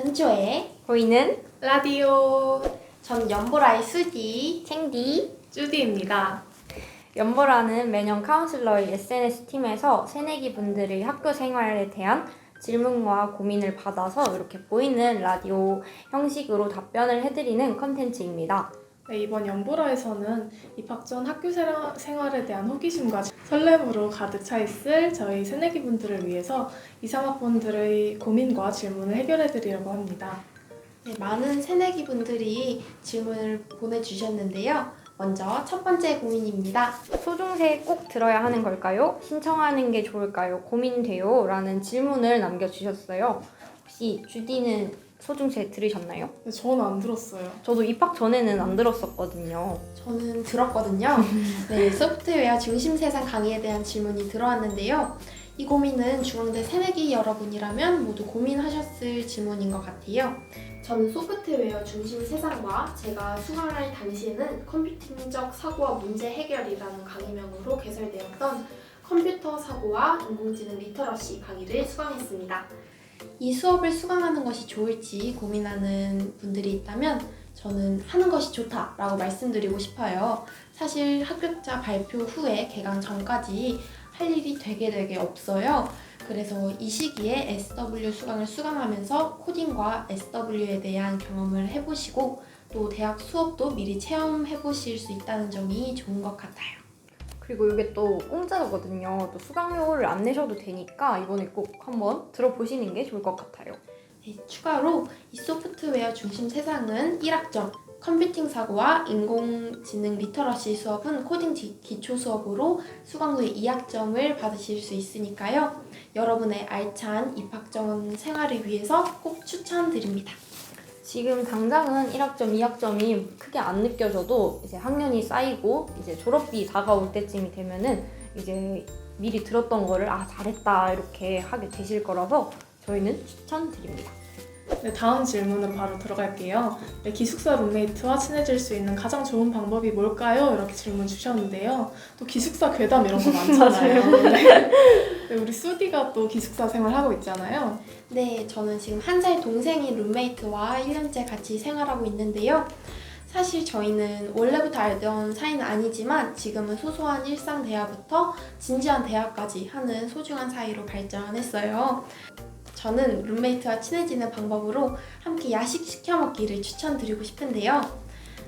은초의 보이는 라디오 전 연보라의 수디 챙디 쭈디입니다. 연보라는 매년 카운슬러의 SNS 팀에서 새내기 분들의 학교 생활에 대한 질문과 고민을 받아서 이렇게 보이는 라디오 형식으로 답변을 해드리는 컨텐츠입니다. 네, 이번 연보라에서는 입학 전 학교 생활에 대한 호기심과 설렘으로 가득 차 있을 저희 새내기 분들을 위해서 2, 3학번들의 고민과 질문을 해결해 드리려고 합니다. 네, 많은 새내기 분들이 질문을 보내주셨는데요. 먼저 첫 번째 고민입니다. 소중새 꼭 들어야 하는 걸까요? 신청하는 게 좋을까요? 고민돼요? 라는 질문을 남겨주셨어요. 혹시 주디는 소중새 들으셨나요? 근데 저는 안 들었어요. 저도 입학 전에는 안 들었었거든요. 저는 들었거든요. 네, 소프트웨어 중심 세상 강의에 대한 질문이 들어왔는데요. 이 고민은 중앙대 새내기 여러분이라면 모두 고민하셨을 질문인 것 같아요. 저는 소프트웨어 중심 세상과 제가 수강할 당시에는 컴퓨팅적 사고와 문제 해결이라는 강의명으로 개설되었던 컴퓨터 사고와 인공지능 리터러시 강의를 수강했습니다. 이 수업을 수강하는 것이 좋을지 고민하는 분들이 있다면 저는 하는 것이 좋다라고 말씀드리고 싶어요. 사실 합격자 발표 후에 개강 전까지 할 일이 되게 없어요. 그래서 이 시기에 SW 수강을 수강하면서 코딩과 SW에 대한 경험을 해보시고 또 대학 수업도 미리 체험해보실 수 있다는 점이 좋은 것 같아요. 그리고 이게 또 공짜거든요. 또 수강료를 안 내셔도 되니까 이번에 꼭 한번 들어보시는 게 좋을 것 같아요. 네, 추가로 이 소프트웨어 중심 세상은 1학점 컴퓨팅 사고와 인공지능 리터러시 수업은 코딩 기초 수업으로 수강 후에 2학점을 받으실 수 있으니까요. 여러분의 알찬 입학 전 생활을 위해서 꼭 추천드립니다. 지금 당장은 1학점, 2학점이 크게 안 느껴져도 이제 학년이 쌓이고 이제 졸업비 다가올 때쯤이 되면은 이제 미리 들었던 거를 잘했다 이렇게 하게 되실 거라서 저희는 추천드립니다. 네, 다음 질문으로 바로 들어갈게요. 네, 기숙사 룸메이트와 친해질 수 있는 가장 좋은 방법이 뭘까요? 이렇게 질문 주셨는데요. 또 기숙사 괴담 이런 거 많잖아요. 네, 우리 수디가 또 기숙사 생활하고 있잖아요. 네, 저는 지금 1살 동생인 룸메이트와 1년째 같이 생활하고 있는데요. 사실 저희는 원래부터 알던 사이는 아니지만 지금은 소소한 일상 대화부터 진지한 대화까지 하는 소중한 사이로 발전했어요. 저는 룸메이트와 친해지는 방법으로 함께 야식 시켜 먹기를 추천드리고 싶은데요.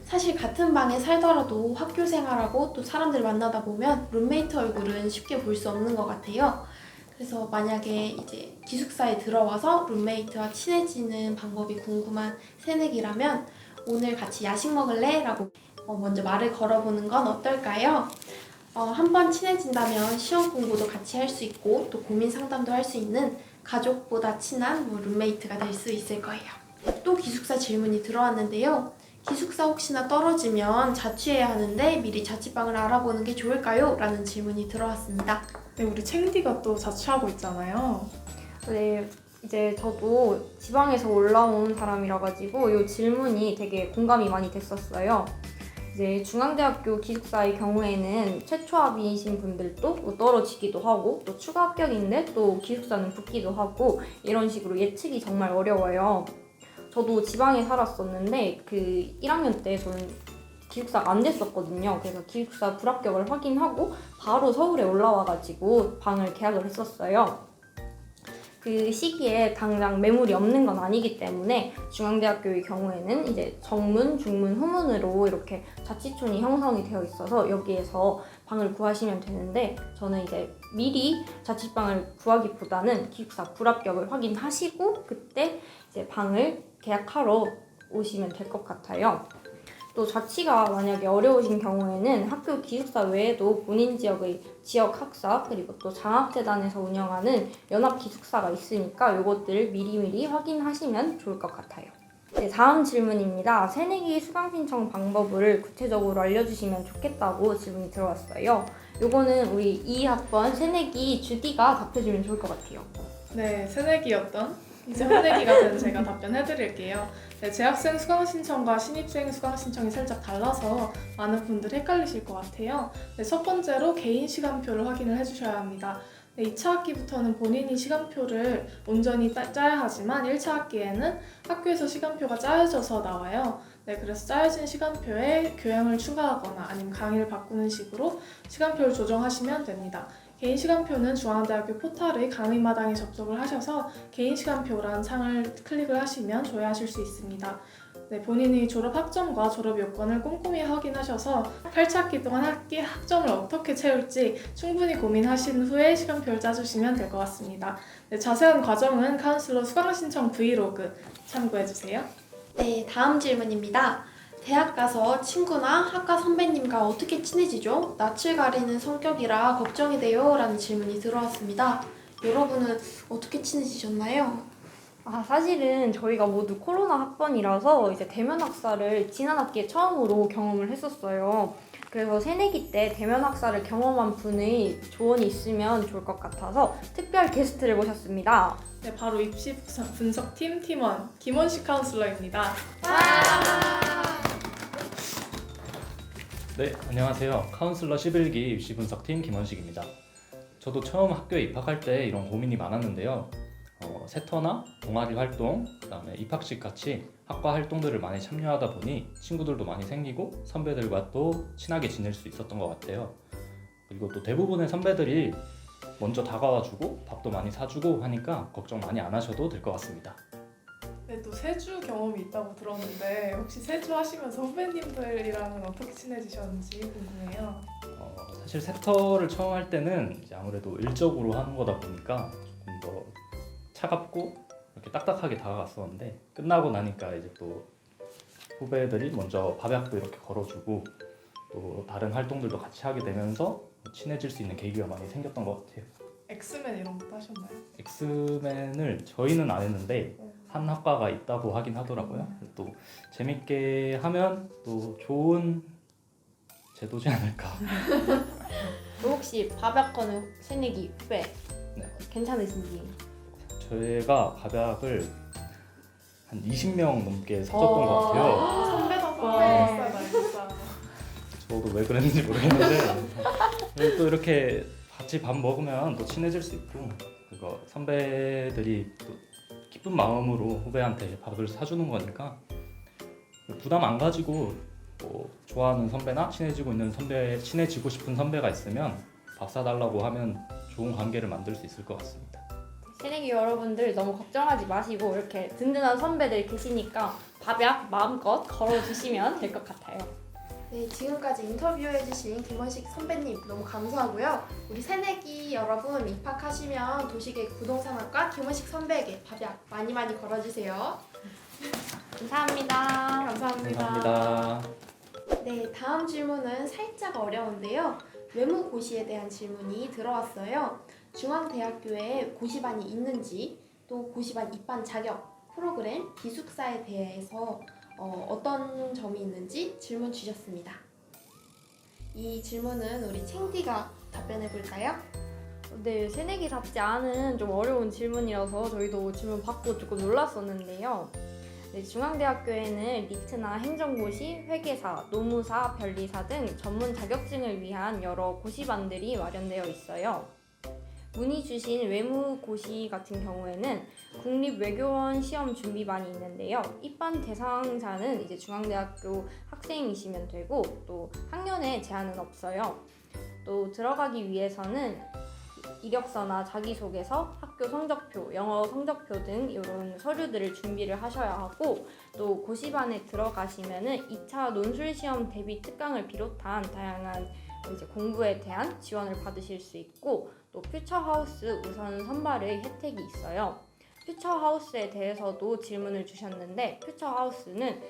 사실 같은 방에 살더라도 학교 생활하고 또 사람들 만나다 보면 룸메이트 얼굴은 쉽게 볼 수 없는 것 같아요. 그래서 만약에 이제 기숙사에 들어와서 룸메이트와 친해지는 방법이 궁금한 새내기라면 오늘 같이 야식 먹을래? 라고 먼저 말을 걸어보는 건 어떨까요? 한번 친해진다면 시험 공부도 같이 할 수 있고 또 고민 상담도 할 수 있는 가족보다 친한 룸메이트가 될 수 있을 거예요. 또 기숙사 질문이 들어왔는데요. 기숙사 혹시나 떨어지면 자취해야 하는데 미리 자취방을 알아보는 게 좋을까요? 라는 질문이 들어왔습니다. 네, 우리 챙디가 또 자취하고 있잖아요. 네, 이제 저도 지방에서 올라온 사람이라 가지고 이 질문이 되게 공감이 많이 됐었어요. 이제 중앙대학교 기숙사의 경우에는 최초합이신 분들도 떨어지기도 하고 또 추가 합격인데 또 기숙사는 붙기도 하고 이런 식으로 예측이 정말 어려워요. 저도 지방에 살았었는데 그 1학년 때 저는 기숙사가 안 됐었거든요. 그래서 기숙사 불합격을 확인하고 바로 서울에 올라와가지고 방을 계약을 했었어요. 그 시기에 당장 매물이 없는 건 아니기 때문에 중앙대학교의 경우에는 이제 정문, 중문, 후문으로 이렇게 자치촌이 형성이 되어 있어서 여기에서 방을 구하시면 되는데 저는 이제 미리 자취방을 구하기보다는 기숙사 불합격을 확인하시고 그때 이제 방을 계약하러 오시면 될 것 같아요. 또 자취가 만약에 어려우신 경우에는 학교 기숙사 외에도 본인 지역의 지역 학사 그리고 또 장학재단에서 운영하는 연합 기숙사가 있으니까 이것들을 미리미리 확인하시면 좋을 것 같아요. 네, 다음 질문입니다. 새내기 수강 신청 방법을 구체적으로 알려주시면 좋겠다고 질문이 들어왔어요. 요거는 우리 2학번 새내기 주디가 답해주면 좋을 것 같아요. 네, 새내기였던 이제 새내기가 된 제가 답변해드릴게요. 네, 재학생 수강 신청과 신입생 수강 신청이 살짝 달라서 많은 분들이 헷갈리실 것 같아요. 네, 첫 번째로 개인 시간표를 확인을 해주셔야 합니다. 네, 2차 학기부터는 본인이 시간표를 온전히 짜야 하지만 1차 학기에는 학교에서 시간표가 짜여져서 나와요. 네, 그래서 짜여진 시간표에 교양을 추가하거나 아니면 강의를 바꾸는 식으로 시간표를 조정하시면 됩니다. 개인 시간표는 중앙대학교 포털의 강의마당에 접속을 하셔서 개인 시간표란 창을 클릭을 하시면 조회하실 수 있습니다. 네, 본인의 졸업 학점과 졸업 요건을 꼼꼼히 확인하셔서 8차 학기 동안 학기 학점을 어떻게 채울지 충분히 고민하신 후에 시간표를 짜주시면 될 것 같습니다. 네, 자세한 과정은 카운슬러 수강 신청 브이로그 참고해주세요. 네, 다음 질문입니다. 대학 가서 친구나 학과 선배님과 어떻게 친해지죠? 낯을 가리는 성격이라 걱정이 돼요. 라는 질문이 들어왔습니다. 여러분은 어떻게 친해지셨나요? 사실은 저희가 모두 코로나 학번이라서 이제 대면 학사를 지난 학기에 처음으로 경험을 했었어요. 그래서 새내기 때 대면 학사를 경험한 분의 조언이 있으면 좋을 것 같아서 특별 게스트를 모셨습니다. 네, 바로 입시 분석팀 팀원 김원식 카운슬러입니다. 네, 안녕하세요. 카운슬러 11기 입시분석팀 김원식입니다. 저도 처음 학교에 입학할 때 이런 고민이 많았는데요. 세터나 동아리 활동, 그다음에 입학식 같이 학과 활동들을 많이 참여하다 보니 친구들도 많이 생기고 선배들과 또 친하게 지낼 수 있었던 것 같아요. 그리고 또 대부분의 선배들이 먼저 다가와주고 밥도 많이 사주고 하니까 걱정 많이 안 하셔도 될 것 같습니다. 네, 또 세주 경험이 있다고 들었는데 혹시 세주 하시면서 후배님들이랑은 어떻게 친해지셨는지 궁금해요. 사실 세터를 처음 할 때는 이제 아무래도 일적으로 하는 거다 보니까 조금 더 차갑고 이렇게 딱딱하게 다가갔었는데 끝나고 나니까 이제 또 후배들이 먼저 밥약도 이렇게 걸어주고 또 다른 활동들도 같이 하게 되면서 친해질 수 있는 계기가 많이 생겼던 것 같아요. 엑스맨 이런 것도 하셨나요? 엑스맨을 저희는 안 했는데 한 학과가 있다고 하긴 하더라고요. 또 재밌게 하면 또 좋은 제도지 않을까. 또 혹시 밥약거는 새내기 후배 네. 괜찮으신지? 저희가 밥약을 한 20명 넘게 사줬던 것 같아요. 선배다 진짜. 저도 왜 그랬는지 모르겠는데 그리고 또 이렇게 같이 밥 먹으면 또 친해질 수 있고 그거 선배들이 또 기쁜 마음으로 후배한테 밥을 사주는 거니까 부담 안 가지고 뭐 좋아하는 선배나 친해지고 싶은 선배가 있으면 밥 사달라고 하면 좋은 관계를 만들 수 있을 것 같습니다. 새내기 여러분들 너무 걱정하지 마시고 이렇게 든든한 선배들 계시니까 밥약 마음껏 걸어주시면 될 것 같아요. 네, 지금까지 인터뷰해주신 김원식 선배님 너무 감사하고요. 우리 새내기 여러분 입학하시면 도시계획 부동산학과 김원식 선배에게 밥약 많이 많이 걸어주세요. 감사합니다. 감사합니다. 감사합니다. 네, 다음 질문은 살짝 어려운데요. 외무고시에 대한 질문이 들어왔어요. 중앙대학교에 고시반이 있는지, 또 고시반 입반 자격, 프로그램, 기숙사에 대해서 어떤 점이 있는지 질문 주셨습니다. 이 질문은 우리 챙디가 답변해 볼까요? 네, 새내기답지 않은 좀 어려운 질문이라서 저희도 질문 받고 조금 놀랐었는데요. 네, 중앙대학교에는 리트나 행정고시, 회계사, 노무사, 변리사 등 전문 자격증을 위한 여러 고시반들이 마련되어 있어요. 문의 주신 외무고시 같은 경우에는 국립외교원 시험 준비반이 있는데요. 입반 대상자는 이제 중앙대학교 학생이시면 되고 또 학년에 제한은 없어요. 또 들어가기 위해서는 이력서나 자기소개서, 학교 성적표, 영어 성적표 등 이런 서류들을 준비를 하셔야 하고 또 고시반에 들어가시면은 2차 논술시험 대비 특강을 비롯한 다양한 이제 공부에 대한 지원을 받으실 수 있고 또 퓨처하우스 우선 선발의 혜택이 있어요. 퓨처하우스에 대해서도 질문을 주셨는데 퓨처하우스는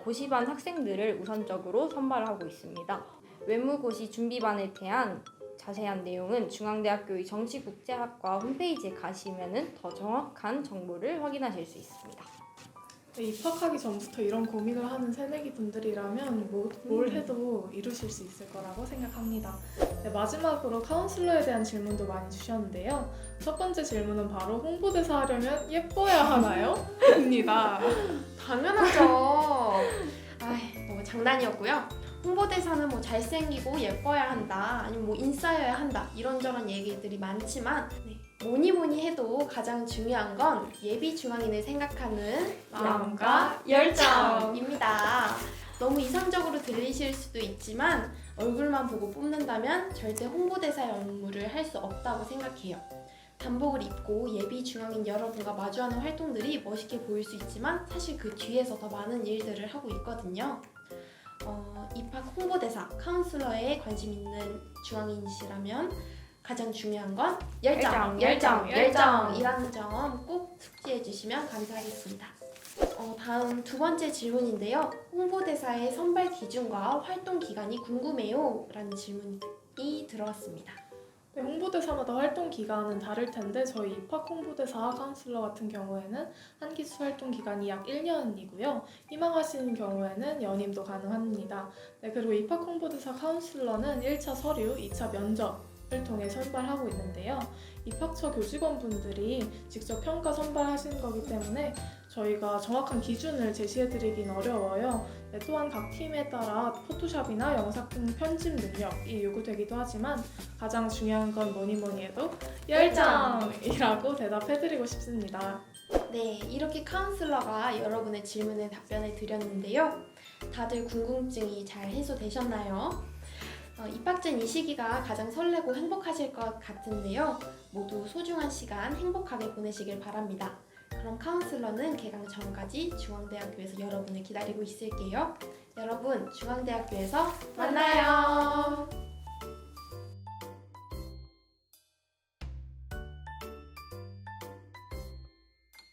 고시반 학생들을 우선적으로 선발하고 있습니다. 외무고시 준비반에 대한 자세한 내용은 중앙대학교의 정치국제학과 홈페이지에 가시면 더 정확한 정보를 확인하실 수 있습니다. 네, 입학하기 전부터 이런 고민을 하는 새내기 분들이라면 뭘 해도 이루실 수 있을 거라고 생각합니다. 네, 마지막으로 카운슬러에 대한 질문도 많이 주셨는데요. 첫 번째 질문은 바로 홍보대사 하려면 예뻐야 하나요? 입니다. 당연하죠. 너무 장난이었고요. 홍보대사는 뭐 잘생기고 예뻐야 한다, 아니면 뭐 인싸여야 한다, 이런저런 얘기들이 많지만 뭐니 뭐니 해도 가장 중요한 건 예비 중앙인을 생각하는 마음과 열정입니다. 너무 이상적으로 들리실 수도 있지만 얼굴만 보고 뽑는다면 절대 홍보대사의 업무를 할 수 없다고 생각해요. 단복을 입고 예비 중앙인 여러분과 마주하는 활동들이 멋있게 보일 수 있지만 사실 그 뒤에서 더 많은 일들을 하고 있거든요. 입학 홍보대사, 카운슬러에 관심 있는 중앙인이시라면 가장 중요한 건 열정이라는 점 꼭 숙지해 주시면 감사하겠습니다. 다음 두 번째 질문인데요. 홍보대사의 선발 기준과 활동 기간이 궁금해요 라는 질문이 들어왔습니다. 네, 홍보대사마다 활동 기간은 다를 텐데 저희 입학 홍보대사 카운슬러 같은 경우에는 한 기수 활동 기간이 약 1년이고요. 희망하시는 경우에는 연임도 가능합니다. 네, 그리고 입학 홍보대사 카운슬러는 1차 서류, 2차 면접을 통해 선발하고 있는데요. 입학처 교직원분들이 직접 평가 선발하시는 거기 때문에 저희가 정확한 기준을 제시해드리긴 어려워요. 네, 또한 각 팀에 따라 포토샵이나 영상 편집 능력이 요구되기도 하지만 가장 중요한 건 뭐니 해도 열정이라고 대답해드리고 싶습니다. 네, 이렇게 카운슬러가 여러분의 질문에 답변을 드렸는데요. 다들 궁금증이 잘 해소되셨나요? 입학 전 이 시기가 가장 설레고 행복하실 것 같은데요. 모두 소중한 시간 행복하게 보내시길 바랍니다. 그럼 카운슬러는 개강 전까지 중앙대학교에서 여러분을 기다리고 있을게요. 여러분, 중앙대학교에서 만나요.